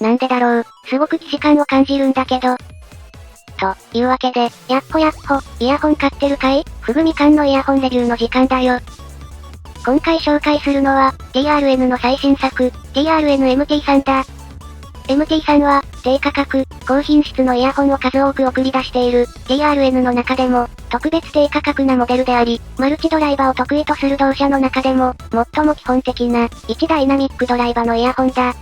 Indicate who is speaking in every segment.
Speaker 1: なんでだろう、すごく既視感を感じるんだけど。というわけで、やっほ、イヤホン買ってるかい？ふぐみかんのイヤホンレビューの時間だよ。今回紹介するのは、TRN の最新作、TRN-MT3 だ。MT3 は、低価格、高品質のイヤホンを数多く送り出している、TRN の中でも、特別低価格なモデルであり、マルチドライバーを得意とする同社の中でも、最も基本的な、1ダイナミックドライバーのイヤホンだ。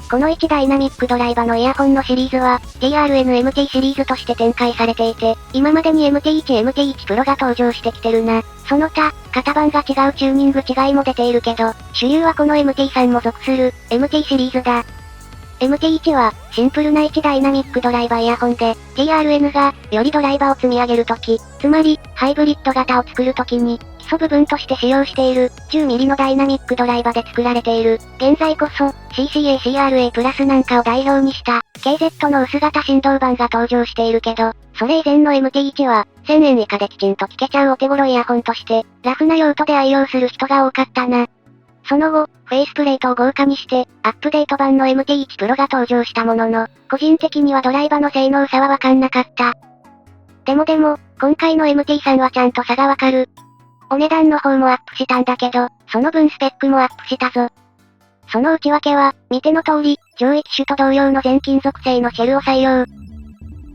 Speaker 1: この1ダイナミックドライバーのイヤホンのシリーズは、TRN-MT シリーズとして展開されていて、今までに MT1、MT1 Pro が登場してきてるな。その他、型番が違うチューニング違いも出ているけど、主流はこの MT3 も属する、MT シリーズだ。MT1 は、シンプルな1ダイナミックドライバーイヤホンで、TRN が、よりドライバーを積み上げるとき、つまり、ハイブリッド型を作るときに、基礎部分として使用している、10mm のダイナミックドライバーで作られている、現在こそ、CCA-CRA プラスなんかを代表にした、KZ の薄型振動板が登場しているけど、それ以前の MT1 は、1000円以下できちんと聞けちゃうお手頃イヤホンとして、ラフな用途で愛用する人が多かったな。その後、フェイスプレートを豪華にして、アップデート版の MT1 Pro が登場したものの、個人的にはドライバーの性能差はわかんなかった。でも、今回の MT3 はちゃんと差がわかる。お値段の方もアップしたんだけど、その分スペックもアップしたぞ。その内訳は、見ての通り、上位機種と同様の全金属製のシェルを採用。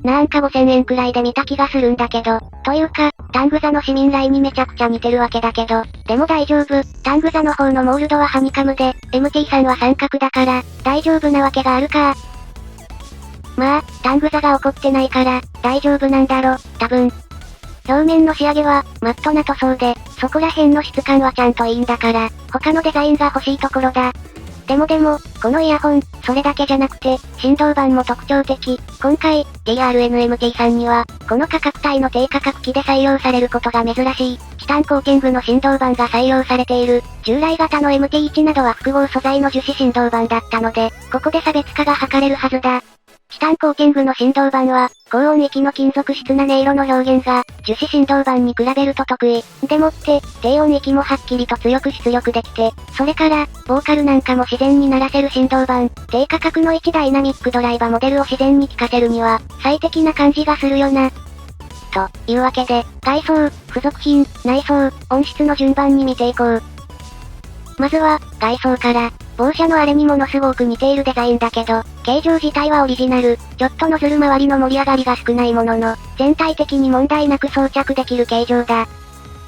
Speaker 1: なんか5000円くらいで見た気がするんだけど、というか、タングザの市民ラインにめちゃくちゃ似てるわけだけど、でも大丈夫、タングザの方のモールドはハニカムで、MT3 は三角だから、大丈夫なわけがあるか。まあ、タングザが怒ってないから、大丈夫なんだろ、多分。表面の仕上げは、マットな塗装で、そこら辺の質感はちゃんといいんだから、他のデザインが欲しいところだ。でも、このイヤホン、それだけじゃなくて、振動板も特徴的。今回、TRN-MT3 には、この価格帯の低価格機で採用されることが珍しい、チタンコーティングの振動板が採用されている、従来型の MT1 などは複合素材の樹脂振動板だったので、ここで差別化が図れるはずだ。チタンコーティングの振動板は、高音域の金属質な音色の表現が、樹脂振動板に比べると得意。でもって、低音域もはっきりと強く出力できて、それから、ボーカルなんかも自然に鳴らせる振動板、低価格の1ダイナミックドライバーモデルを自然に聴かせるには、最適な感じがするよな。というわけで、外装、付属品、内装、音質の順番に見ていこう。まずは、外装から、某社のあれにものすごく似ているデザインだけど、形状自体はオリジナル、ちょっとノズル周りの盛り上がりが少ないものの、全体的に問題なく装着できる形状だ。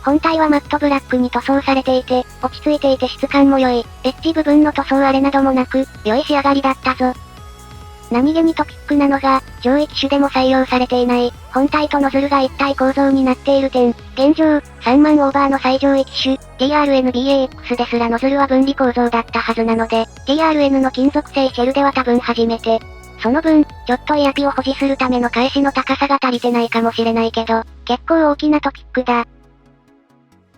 Speaker 1: 本体はマットブラックに塗装されていて、落ち着いていて質感も良い、エッジ部分の塗装荒れなどもなく、良い仕上がりだったぞ。何気にトピックなのが、上位機種でも採用されていない、本体とノズルが一体構造になっている点。現状、3万オーバーの最上位機種、TRN-BAX ですらノズルは分離構造だったはずなので、TRN の金属製シェルでは多分初めて。その分、ちょっとイヤピを保持するための返しの高さが足りてないかもしれないけど、結構大きなトピックだ。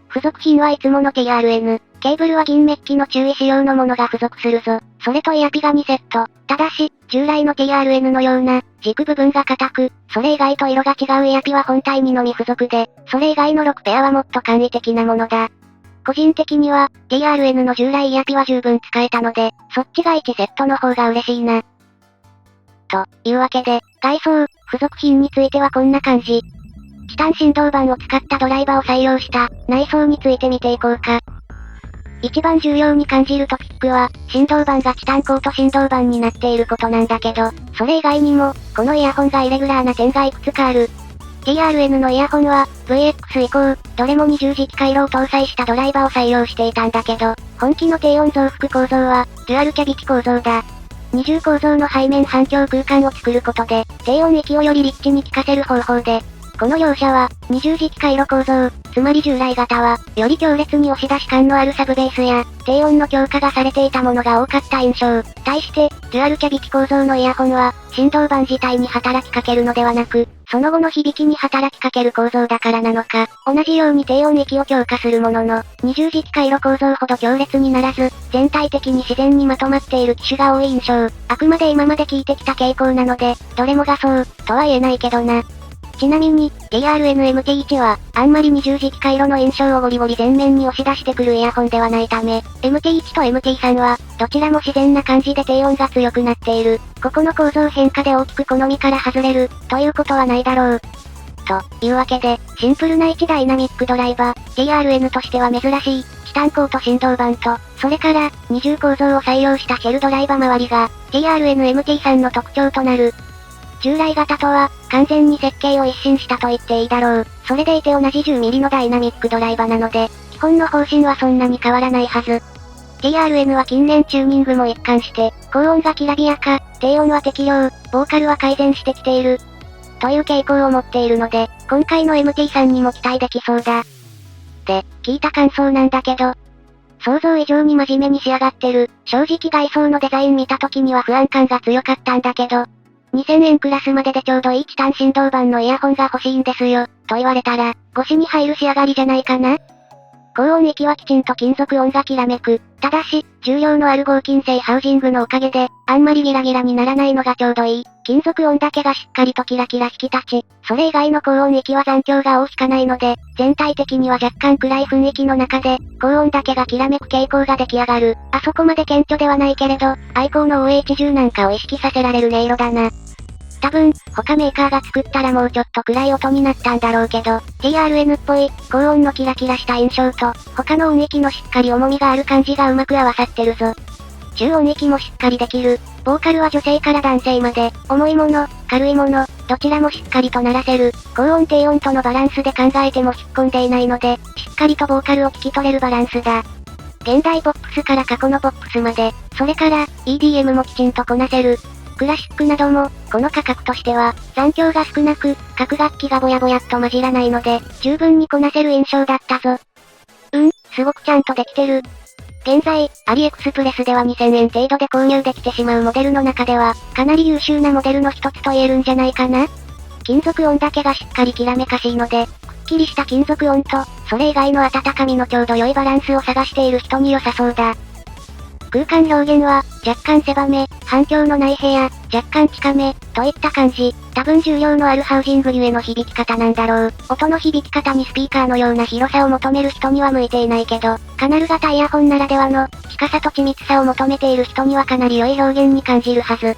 Speaker 1: 付属品はいつもの TRN。ケーブルは銀メッキの注意仕様のものが付属するぞ。それとイヤピが2セット。ただし、従来の TRN のような、軸部分が硬く、それ以外と色が違うイヤピは本体にのみ付属で、それ以外の6ペアはもっと簡易的なものだ。個人的には、TRN の従来イヤピは十分使えたので、そっちが1セットの方が嬉しいな。というわけで、外装、付属品についてはこんな感じ。チタン振動板を使ったドライバーを採用した、内装について見ていこうか。一番重要に感じるトピックは、振動板がチタンコート振動板になっていることなんだけど、それ以外にも、このイヤホンがイレギュラーな点がいくつかある。TRN のイヤホンは、VX 以降、どれも20磁気回路を搭載したドライバーを採用していたんだけど、本機の低音増幅構造は、デュアルキャビティ構造だ。二重構造の背面反響空間を作ることで、低音域をよりリッチに効かせる方法で、この両者は、二重磁気回路構造、つまり従来型は、より強烈に押し出し感のあるサブベースや、低音の強化がされていたものが多かった印象。対して、デュアルキャビティ構造のイヤホンは、振動板自体に働きかけるのではなく、その後の響きに働きかける構造だからなのか、同じように低音域を強化するものの、二重磁気回路構造ほど強烈にならず、全体的に自然にまとまっている機種が多い印象。あくまで今まで聞いてきた傾向なので、どれもがそう、とは言えないけどな。ちなみに、TRN-MT1 は、あんまり二重磁気回路の炎症をゴリゴリ前面に押し出してくるイヤホンではないため、MT1 と MT3 は、どちらも自然な感じで低音が強くなっている。ここの構造変化で大きく好みから外れる、ということはないだろう。というわけで、シンプルな1ダイナミックドライバー、TRN としては珍しい、チタン鋼と振動板と、それから、二重構造を採用したシェルドライバー周りが、TRN-MT3 の特徴となる。従来型とは、完全に設計を一新したと言っていいだろう。それでいて同じ 10mm のダイナミックドライバーなので、基本の方針はそんなに変わらないはず。TRN は近年チューニングも一貫して、高音がきらびやか、低音は適量、ボーカルは改善してきている。という傾向を持っているので、今回の MT さんにも期待できそうだ。で、聞いた感想なんだけど、想像以上に真面目に仕上がってる。正直外装のデザイン見た時には不安感が強かったんだけど、2000円クラスまででちょうどいいチタン振動板のイヤホンが欲しいんですよ、と言われたら、越しに入る仕上がりじゃないかな。高音域はきちんと金属音がきらめく。ただし、重量のある合金製ハウジングのおかげで、あんまりギラギラにならないのがちょうどいい。金属音だけがしっかりとキラキラ引き立ち、それ以外の高音域は残響が大きかないので、全体的には若干暗い雰囲気の中で、高音だけがきらめく傾向が出来上がる。あそこまで顕著ではないけれど、愛好の OH10 なんかを意識させられる音色だな。多分、他メーカーが作ったらもうちょっと暗い音になったんだろうけど、TRN っぽい、高音のキラキラした印象と、他の音域のしっかり重みがある感じがうまく合わさってるぞ。中音域もしっかりできる。ボーカルは女性から男性まで、重いもの、軽いもの、どちらもしっかりと鳴らせる。高音低音とのバランスで考えても引っ込んでいないので、しっかりとボーカルを聞き取れるバランスだ。現代ポップスから過去のポップスまで、それから、EDM もきちんとこなせる。クラシックなども、この価格としては、残響が少なく、各楽器がぼやぼやっと混じらないので、十分にこなせる印象だったぞ。すごくちゃんとできてる。現在、アリエクスプレスでは2000円程度で購入できてしまうモデルの中では、かなり優秀なモデルの一つと言えるんじゃないかな。金属音だけがしっかりきらめかしいので、くっきりした金属音と、それ以外の温かみのちょうど良いバランスを探している人に良さそうだ。空間表現は、若干狭め、反響のない部屋、若干近め、といった感じ。多分重量のあるハウジングゆえの響き方なんだろう。音の響き方にスピーカーのような広さを求める人には向いていないけど、カナル型イヤホンならではの、近さと緻密さを求めている人にはかなり良い表現に感じるはず。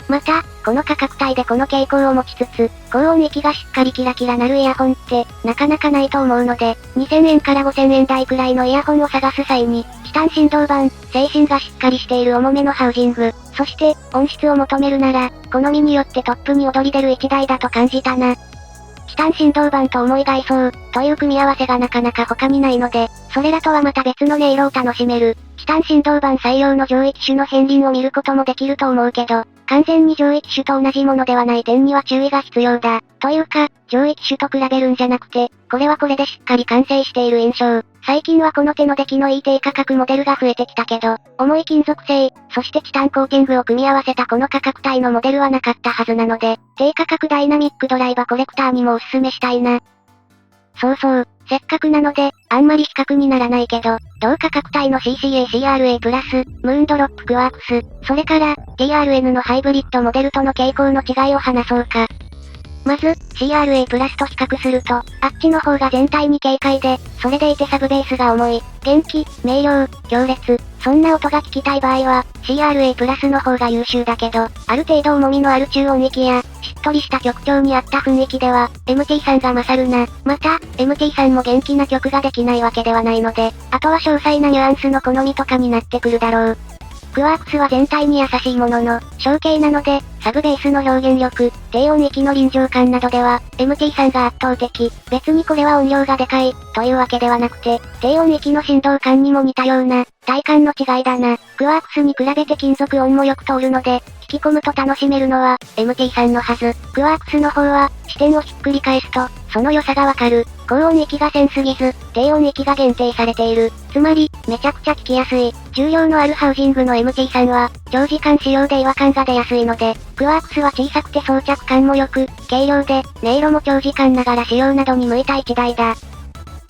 Speaker 1: また、この価格帯でこの傾向を持ちつつ、高音域がしっかりキラキラなるイヤホンって、なかなかないと思うので、2000円から5000円台くらいのイヤホンを探す際に、チタン振動板、製品がしっかりしている重めのハウジング、そして、音質を求めるなら、好みによってトップに躍り出る一台だと感じたな。チタン振動板と重い外装、という組み合わせがなかなか他にないので、それらとはまた別の音色を楽しめる。チタン振動板採用の上位機種の片鱗を見ることもできると思うけど、完全に上位機種と同じものではない点には注意が必要だ。というか、上位機種と比べるんじゃなくて、これはこれでしっかり完成している印象。最近はこの手の出来のいい低価格モデルが増えてきたけど、重い金属製、そしてチタンコーティングを組み合わせたこの価格帯のモデルはなかったはずなので、低価格ダイナミックドライバーコレクターにもおすすめしたいな。そうそう、せっかくなので、あんまり比較にならないけど、同価格帯の CCA-CRA プラス、ムーンドロップクワークス、それから、TRN のハイブリッドモデルとの傾向の違いを話そうか。まず、CRA プラスと比較すると、あっちの方が全体に軽快で、それでいてサブベースが重い、元気、明瞭、強烈、そんな音が聞きたい場合は、CRA プラスの方が優秀だけど、ある程度重みのある中音域や、しっとりした曲調に合った雰囲気では、MT さんが勝るな。また、MT さんも元気な曲ができないわけではないので、あとは詳細なニュアンスの好みとかになってくるだろう。クワークスは全体に優しいものの、小径なので、サブベースの表現力、低音域の臨場感などでは、MT さんが圧倒的。別にこれは音量がでかい、というわけではなくて、低音域の振動感にも似たような、体感の違いだな。クワークスに比べて金属音もよく通るので、聞き込むと楽しめるのは、MT さんのはず。クワークスの方は、視点をひっくり返すと、その良さがわかる。高音域がせんすぎず、低音域が限定されている。つまり、めちゃくちゃ聞きやすい。重量のあるハウジングの MT さんは、長時間使用で違和感が出やすいので、クワークスは小さくて装着感も良く、軽量で、音色も長時間ながら使用などに向いた一台だ。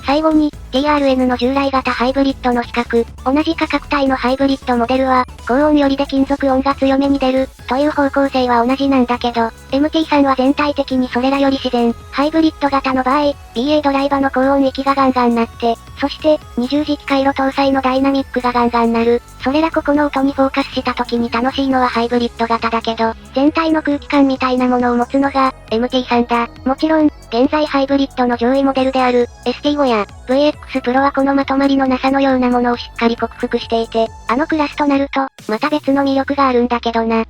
Speaker 1: 最後に、DRN の従来型ハイブリッドの比較。同じ価格帯のハイブリッドモデルは、高音よりで金属音が強めに出る、という方向性は同じなんだけど、MT さんは全体的にそれらより自然。ハイブリッド型の場合、BA ドライバの高音域がガンガン鳴って、そして、20磁気回路搭載のダイナミックがガンガン鳴る。それら個々の音にフォーカスした時に楽しいのはハイブリッド型だけど、全体の空気感みたいなものを持つのが、MT さんだ。もちろん、現在ハイブリッドの上位モデルである、ST5 や、VX プロはこのまとまりのなさのようなものをしっかり克服していて、あのクラスとなると、また別の魅力があるんだけどな。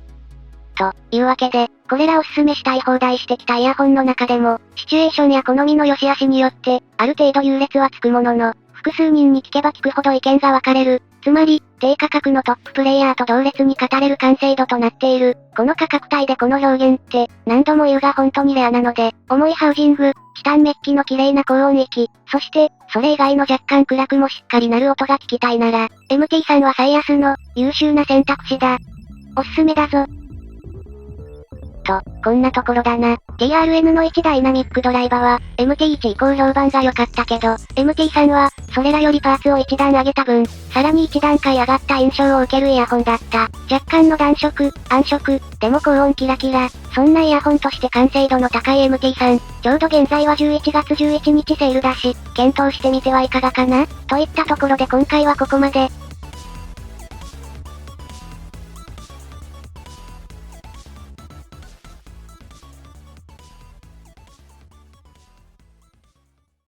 Speaker 1: というわけで、これらおすすめしたい放題してきたイヤホンの中でも、シチュエーションや好みの良し悪しによって、ある程度優劣はつくものの、複数人に聞けば聞くほど意見が分かれる。つまり、低価格のトッププレイヤーと同列に語れる完成度となっている。この価格帯でこの表現って、何度も言うが本当にレアなので、重いハウジング、チタンメッキの綺麗な高音域、そして、それ以外の若干暗くもしっかりなる音が聞きたいなら、MT さんは最安の、優秀な選択肢だ。おすすめだぞ。と、こんなところだな。DRN の1ダイナミックドライバーは、MT1 以降評判が良かったけど、MT さんは、それらよりパーツを一段上げた分、さらに一段階上がった印象を受けるイヤホンだった。若干の暖色、暗色、でも高音キラキラ、そんなイヤホンとして完成度の高い MT さん、ちょうど現在は11月11日セールだし、検討してみてはいかがかなといったところで今回はここまで。